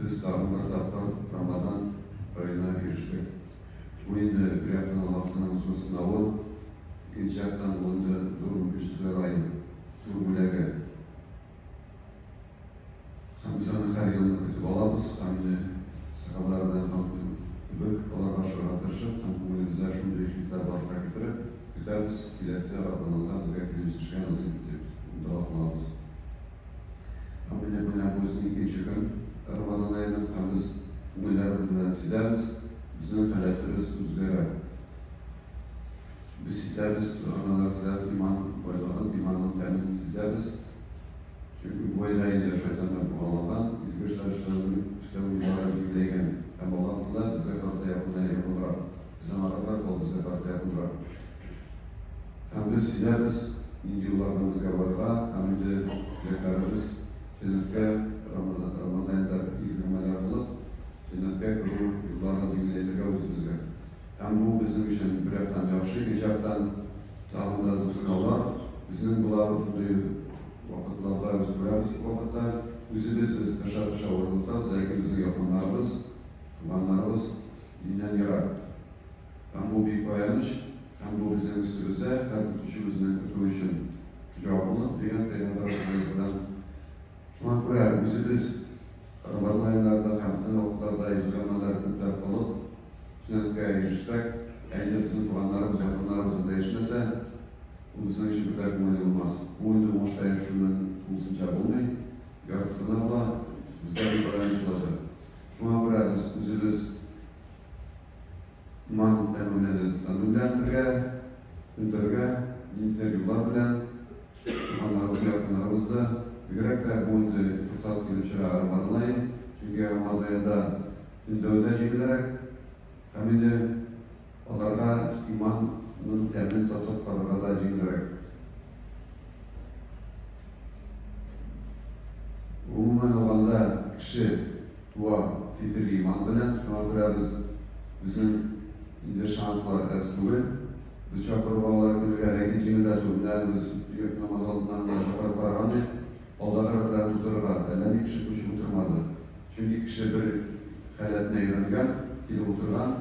Biz tarımlar tapar Ramazan ayına giriştik. Bu indi bir yaptan Allah'tan uzun sınavı, ikinci yaptan bunu durum güçlüler aynı, durumlara. Hem sana her yılını kötü olamız, hem de sıkılardan halkı büyük olarak aşağı tırşıp, hem bu bize şunu ihtiyaçlar var getirip, gütemiz, kilesi arabanından bize kilişken nasıl gidiyoruz, bunu da okumamız. Ama ne bu ikinci gün, Ramazan ayının hamız mülayimlerden silahımız, bizim taleplerimiz üzere. Biz silahımız, analar silah iman koyduğun, imanın temini silahımız. Çünkü bu aylayla yaşayanlar bu alandan, izgirişler işte uygulara bilgileyken, hem Allah'la bize kartı yapmaya yapılır. Bizim aralar kol bize kartı yapılır. Hem de silahımız, İncil'larımızga varla, hem de zekarımız, cennetke Ramazan'da izlemeler olup, cennetke kuru yıllarla dinleyicilerge özümüzge. Hem bu bizim için bir yaptan yaxşı, bir yaptan tahmında sınavlar, bizim buları funduyu vakıtlarda biz koyarız, vakıtta biz taşa uğrulda, özellikle bizim yakınlarımız, tumanlarımız dinlen yarar. Hem bu bir koyanış, hem bu bizim üstümüzde, her küçüğümüzün kötü için cevabını, diyen Peygamber Aleyhisselam koyar, biz Ramazan aylarında hamdın okullarda izlemeler müddet olup, cennetke erişsek, eğer bizim tuğanlarımız, yakınlarımızın değişmese, bu bizim için bir takımlı olmaz. Bu oyunda Moştay'a şunun tulsunca bulmayı, yarısına ola, bizler bir öğrenci olacak. Şuna göre biz iman temünlendirge, üntörge, dinler yollar bilen, tuğanlarımız, yakınlarımızda, Yürekler bu fırsat gelişir Ramazan'ı, çünkü Ramazan'da dövde cidilerek, hem de onlara imanın temin tutup kararada cidilerek. Umumen olanda kişi dua, fitri iman bilen, şuna göre bizim şanslar eskiwi, biz çakırvalar gülgereki cimide tümler, biz büyük namaz altından da çakır paranı, Allah'a kadar tutarlar, elini kişi kuşu oturmazdı. Çünkü kişi bir hayatına yönelgen, kili oturgan,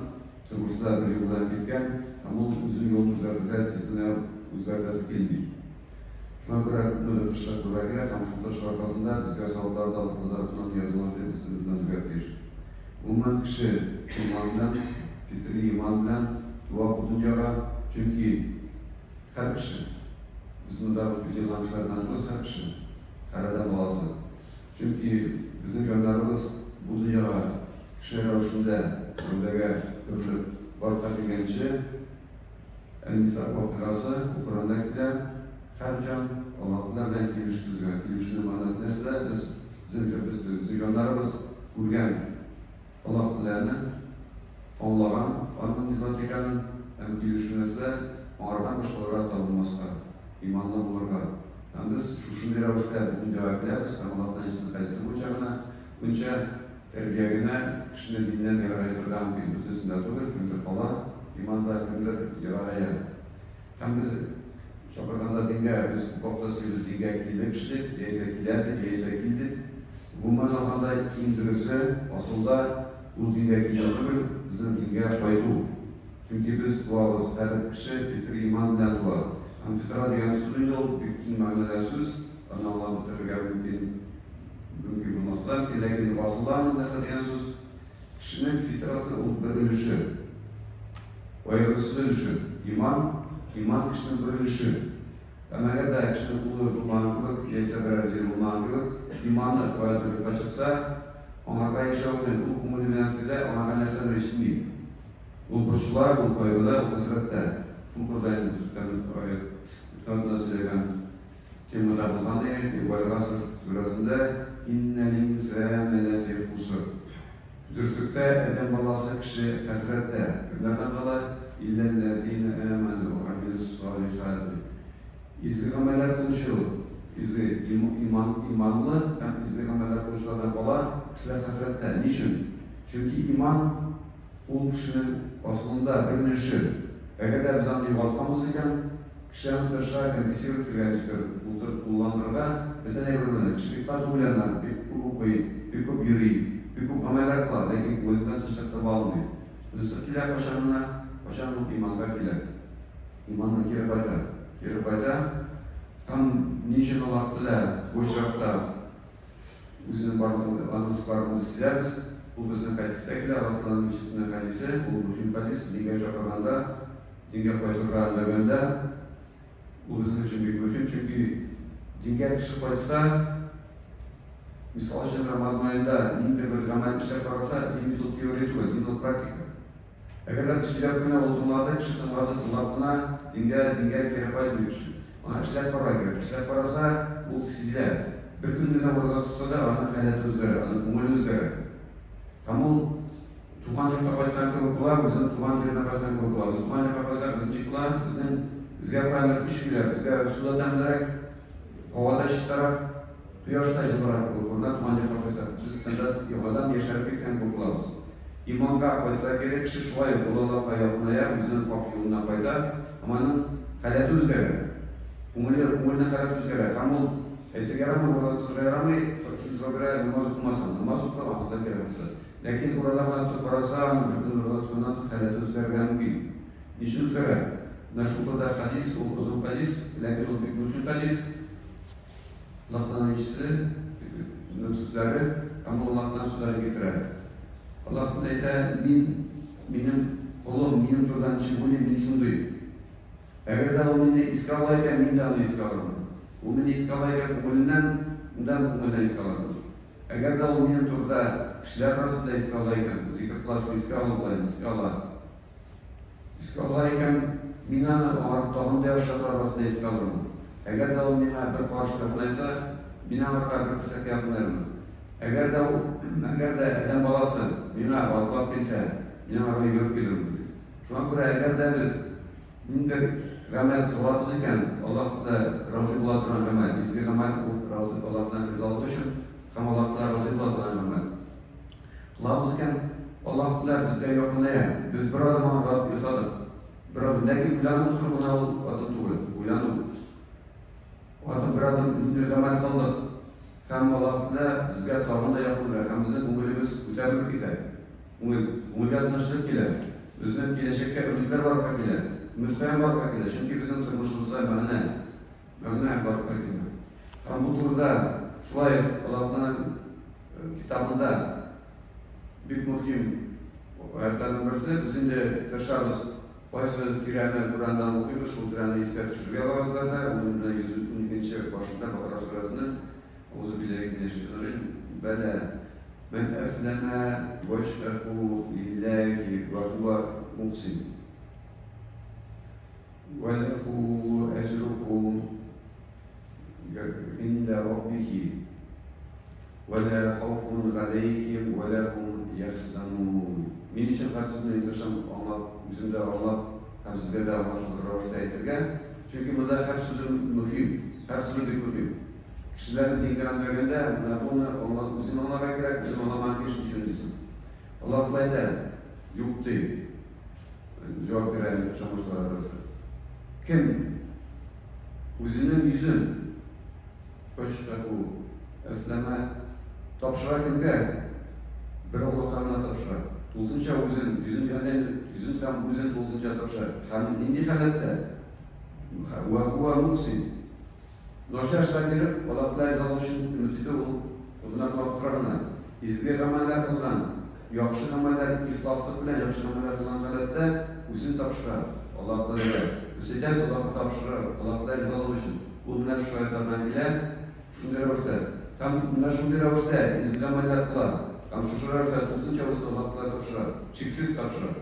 Tırmızda bir yoldan gitken, ama uzun yol uzgartası geldi. Şuna göre böyle tırşak durarken, tam şu tırşak arkasında bizge sağlıklarda tarafından yazılan denizlerinden düzeltmiş. Bundan kişi imanla, fitri imanla dua bulunca, çünkü her kişi, bizim de yıllanmışlardan her kişi, Karadan boğazı. Çünkü bizim gönderimiz bu dünyaya kişiler arasında öndege türlü varlıklar gençi en-Nisa vakıgası Kur'an'dakiler her can Allah'la ben ilişkizgen. İlişkinin manası neyse bizim gönderimiz kurgen Allah'larını onlagan, onun nizam ekanın hem ilişkinizde onlardan başkalarına tanınmasına, imanla bulurlar. Yani biz şunday ravishda buni javob beramiz, Allohdan eshitib qaytsa bo'chagina, buncha tarbiyagina kishini dindan yaraytirgan buyurtmasida to'g'ri, kimdir qola, imonda kimdir yaraya. Ham biz chaqirganda dinga biz ko'plasimiz dinga keldik, deysa keldi. Umuman olganda indirisi aslida bu dinga keldi, bizim dinga qaytu. Çünkü biz duamız her kishi fitri iman bilan duo. Fitra degan so'zning bütün ma'nolar so'z, Alloh bitirgan mumkin bo'lmasdan, lekin Rasulullohning narsa degan so'z kishining fitrasi u bir ulushi. O'yg'isi ulushi. Iman kishining bir ulushi. Agarda kishining ulu bo'lmaganlik, yesa daraja bo'lmaganlik, imonni qo'yib qo'ysa, onaga yashayotgan u umumiy sizga onaga narsani eshitmaydi. Bu burçlar, bu koygular, bu tasarrufta. Buradayım, Tutan'da söylenen Cemil Abdülhan'ı Valgasır surasında İnnel insâne lefî husr. Dürsükte eden balası kişi hasrette. Bunlardan dolayı illellezîne âmenû ve amilussâlihâti. İzdigameler konuşuyor. İmanlı hem izdigameler konuşulardan dolayı kişiler hasrette. Niçin? Çünkü iman o kişinin aslında bir nüşü. Eğer de biz anlayıp alkamız iken, kişinin tırşarken, kişi kullandırga, Bütün evrenler, çıkıklar uylanan, bir kubu koyup, bir kubu yürüyüp, bir kubu ameller kılar, lakin bu yüzden tuşakta bağlamıyor. Tuşaklar başarılı iman kafiler. İmanın kiribada, tam niçin olaktılar, boşrakta, bizim varlığımız sileriz, bu bizim hadistekler, Allah'ın içisinin hadisi, bu mühim hadis, dinge jakaranda, dinge payturlarında gönder, bu bizim için büyük mühim çünkü dinge kişi koysa, misal için Ramazan ayında dinde bir amel işler varsa, dini tut teori tuğu, dini tut praktika. Eğer kişiler buna oturmadı, kişiler vardı tırnakına, dinge kiribay diyor. Ona işler para gelir, işler parasa, bu sizler. Bir gün düne burada tutsa da, onun hayatı özgürür, onun umulu özgürür. Kamu tuğan yapakayken kurgular, bizim tuğan yapakayken kurgular. Tuğan yapakaysak bizim çıkılar, bizge kaynak işgiler, bizge suda temlerek, havada şiştarak, kıyaşta yılarak kurgular, tuğan yapakaysak. Biz standart yoldan yaşarıp ikten kurgularız. İmanға koysa gerek, kişi şuay olala yapmaya, bizden farklı yoluna koyda, ama onun hayatı özgürür. Umuluna hayatı özgürür. Kamu etik yaramı, burada yaramı, çünkü sonra namaz okumasın, namaz okumasın da gerekirse. Lakin burada bana parasa, bütün burada tutmasın, hayatı özgürlüğe mümkün. Niçin özgürlüğe? Naşutada hadis, o uzun hadis, lakin o büyük mümkün hadis. Allah'tan içisi, nüfsüzleri, ama Allah'tan suları getirir. Allah'tan ayta, benim kolum, benim turdan çıkmını, ben şundayım. Eğer de o beni iskalayken, ben de onu iskalarım. O beni iskalayken, umulundan iskalarım. Eğer de o benim turda kişiler arasında iskalayken, zikirtlaşma iskalayken, binanın tağında yaşayanlar arasında iskalarım. Eğer de o beni bir karşılaşmaysa, bina arka bir kısak yapınlarım. Eğer de adam balası, bina Allah bilse, bina arayı görüp gelirim. Şu an buraya eğer de biz indir gamel kılavuz iken, Allah'ta razı bulattıran gamel, bizge gamel razı bulattıran rızalık için, hem Allah'ta razı bulattıran gamel. Kılavuz iken, Allah'ta bizge yakınaya, biz bir adama Rab yasadık. Bir adım, lakin ulanı otur buna adım tuğu, ulanı. O adım bir adım indir gamel kaldık. Hem Allah'ta bizge tağında yapılır, hem bizim umulimiz üterlik gider. Umuliyat tanıştık gider. Bizim gelecekte ümmitler var gider. Mütkayan barka gider. Çünkü bizim turmuşumuzda mevne barka gider. Tam bu turda şulay Allah'ın kitabında büyük muhim ayetlerden birisi bizim de taşarız. Bazı tirane Kur'an'dan okuyoruz. Şu tirane ister düşürüyor bazılarda. Onun da 112. başında Bakara suresinin Euzubillahimineşşeytanirracim. Bela men esleme veştehu lillahi ve huve muhsin. وله أجره عند ربه ولا خوف عليهم ولا هم يحزنون. Men için karşısında yetişen Allah, yüzümde Allah, hem sizde de Allah rağışta etirgen. Çünkü bu da her sözün mühim, her sözün bir mühim. Kişilerin dinleyen bölgede, Allah bizim onlara gerek, bizim ona mankeş düşünüyorsun. Allah kolayda yok değil. Cevap veren çamaşırlar arası. Kim o'zining yuzin ko'chtaku eslama topshira kimga bir o'g'il hamla topshira to'lsincha o'zin yuzin ham o'zin to'lsincha topshira ham endi holatda va huwa muhsin noshashlar kelib Allohlar yazolishini umidida o'zidan toptirana izgi amallar qilgan yaxshi amallar ixloslik bilan yaxshi amallar qilgan holatda o'zin topshira Allohlar Сейчас Allah'a tavşırır, Allah'a izah oluşun. Bunlar şu ayetlerden bilen, şunları orta. Tam bunlar şunları orta, izlemeler kılar. Tam şu orta, tutsun çavuşta Allah'a tavşırır. Çıksız tavşırır.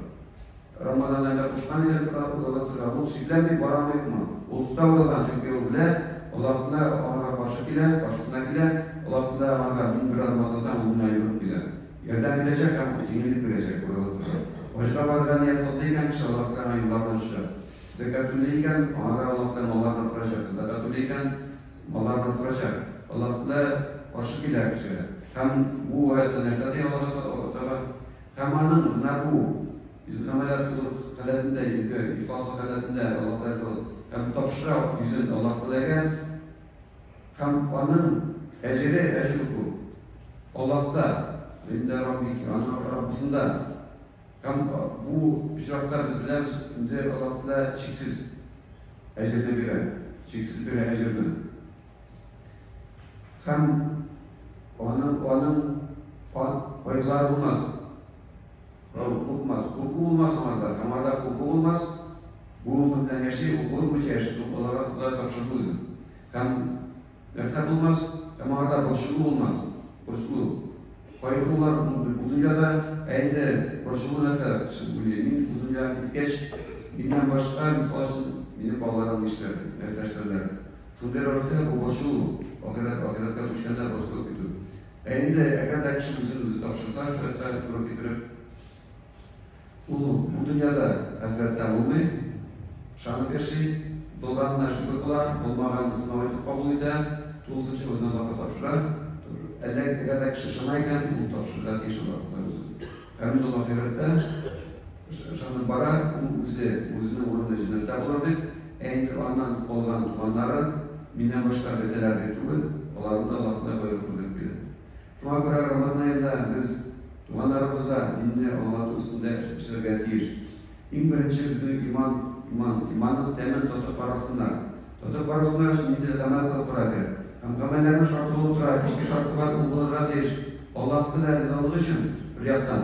Ramazan ayında kuşkan ile kılar, Allah'a bu şidden bir baram yok mu? Ulusta olursan çünkü o bile, Allah'a karşı bile, karşısına bile, Allah'a bin bir adım atlasan onunla yürüp bile. Yerden bilecek ama cingilip bilecek. Başka vardan yer toplayken kişi Allah'a yıllardan şişer. Zekat tüleyken, Allah'tan mallardan kuracak. Zekat tüleyken, mallardan kuracak. Allah'la karşı bilir kişi. Hem bu hayatta nesati Allah'a hem anın bu izlemeler halatında, iflas halatında Allah'ta hem topşıra yüzün Allah'ta Hem onun ecri bu. Allah'ta, inde Rabbik, onun Rabbisinde. Hem bu işrakta biz biliriz, inde Allah'ta çeksiz. Ecirde biri, çeksiz biri ecirde. Hem onun payları olmaz. Olmaz. Hukuku olmaz onlarda. Onlarda hukuku olmaz. Bu umutla yaşayıp hukuku yaşayıp onlara karşılığı. Hem nesel olmaz. Onlarda borçlu olmaz. Borçlu. Payırlar bu dünyada eğde borçlu nesel. Şimdi bu dünya geç bilmem başka misal için benim bağlarım işte mesajlarlar. Şunlar ortaya bu borçlu. Ahirete düşenler borçlu gidiyor. Eğde eğer kişi üzerimizi tartışırsa şöyle durup getirip bu dünyada hasretler olmayı, şanı bir şey, dolganına şükür kılar, olmağını sınav edip kabul eder, tulsun için özüne Allah'a tapşırar, eğer kişi şanayken bunu tapşırlar, geçin Allah'a özü. Hem de ahirette, şanı bara, özünün uğrunda cennette bulurdu, eğer ondan olgan tutanların, minden başka beteler bekliyor, onların da Allah'ına koyulur bilir. Şuna göre Ramazan ayında biz tuğanlarımızda dinle Allah'ın üstünde işlerge değil. İlk birinci bizim imanın temel tutup arasınlar. Tutup arasınlar için de temel tutup bırakır. Kamellerin şartı oturar, hiçbir şartı var, bulunurlar değil. Allah'ın rızalığı için riyattan,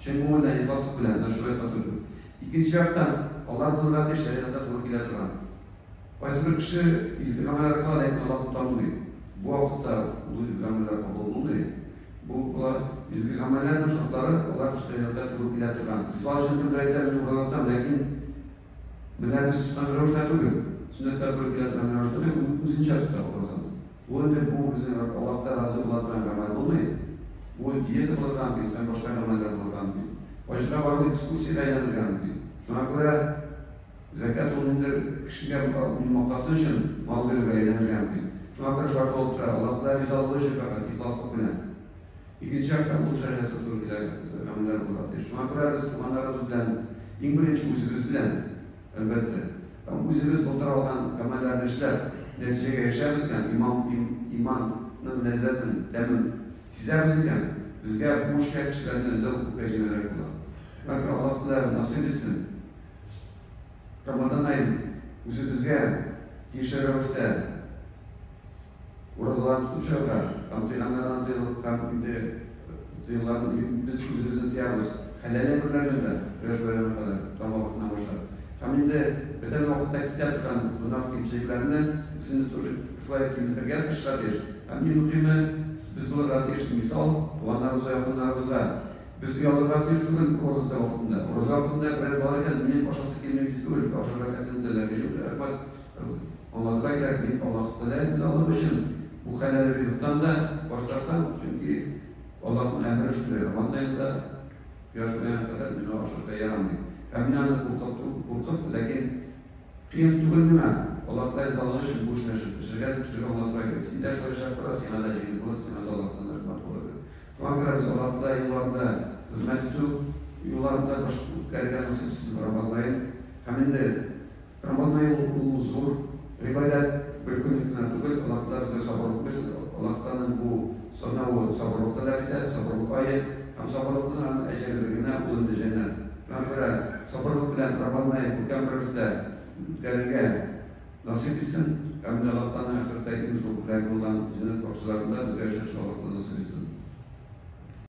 çünkü bu yüzden ihlaslık bilen, şuraya katılıyor. İkinci şarttan, Allah bulunurlar değil, şeriatta doğru gider duran. Bazı bir kişi izgameler kılar, Allah tutamıyor. Bu vakitte bu izgameler kabul olmuyor. Bu izgamelerden şartları Allah şeriatta doğru gider duran. Sadece tümreyten bir uğramaktan, lakin bunlar biz tutan bir hoşlar değil. Sünnetler doğru gider duran bir hoşlar değil, bu uzun şartlar olursa. Bu önde bu bizim Allah'ta razı olanlar amel olmuyor. Bu diyete bulunan bir, sen başka ameller bulunan bir. Başka bazı diskusiyla ilerleyen bir. Şuna göre zekat olunca kişiler muhtasın için mal verip eğlenirken bir. Şuna göre şart olup da Allah'ta rizalığı için fakat ihlaslık bilen. İkinci şarttan bu şeriatı doğru gider ameller bulunan. Şuna göre biz tumanlarımız bilen, ilk birinci uzunuz bilen elbette. Ama uzunuz bu taraftan amellerde işler. Neticeye yaşarızken, imanın lezzetini, temin çizerbizken, bizge bu işler kişilerinin de hukuk ecinerek bular. Bakın Allah nasip etsin. Ramazan ayın, bizge işler örfte, uğrazalar tutup şöyle, Peygamber'den tıyıllarını biz üzerimize tiyarız. Helal emirlerinde, böyle kadar, tam vakitine başlar. Haminde bütün vakitte kitaptan bunak kimseklerinden bizim şuraya kimlikler gelmişlerdir. Hem yılkımı biz bunu radiyş misal, tuğanlarımıza yakınlarımıza biz yolda radiyş bugün orada vaktinde. Orada vaktinde böyle bağırken benim başkası kelime gidiyor, başka rakatımda geliyor. Erbat onlarla giderek Allah'ta izahlı için bu helal rızıktan da başlardan çünkü Allah'ın emri şudur. Ramazan'da yaşayan kadar bina aşırıda yaramıyor. Hemen kurtup, lakin kıyım tügülmüme. Allah'ta izahlı için bu işine şirket kişileri onlarla sizler şöyle şartlara sinada ilgili bulur, sinada Allah'tan rahmet olabilir. Şu an kadar biz Allah'ta yıllarda hizmet tutup, yıllarda gariga nasip sizin Ramazan'ın. Hemen de Ramazan'ın zor, ibadet bir günlüküne tügül, Allah'ta bize sabırlık versin. Allah'tanın bu sabırlıkta da biter, sabırlık ayet, hem sabırlıktan hem eceli bir güne ulundu cennet. Şuna sabırlık bilen Ramazan'ın mükemmellikle gariga nasip etsin. Kami Allah'tan ahirette ikimiz okuyacak olan cennet borçlarında bize yaşasın.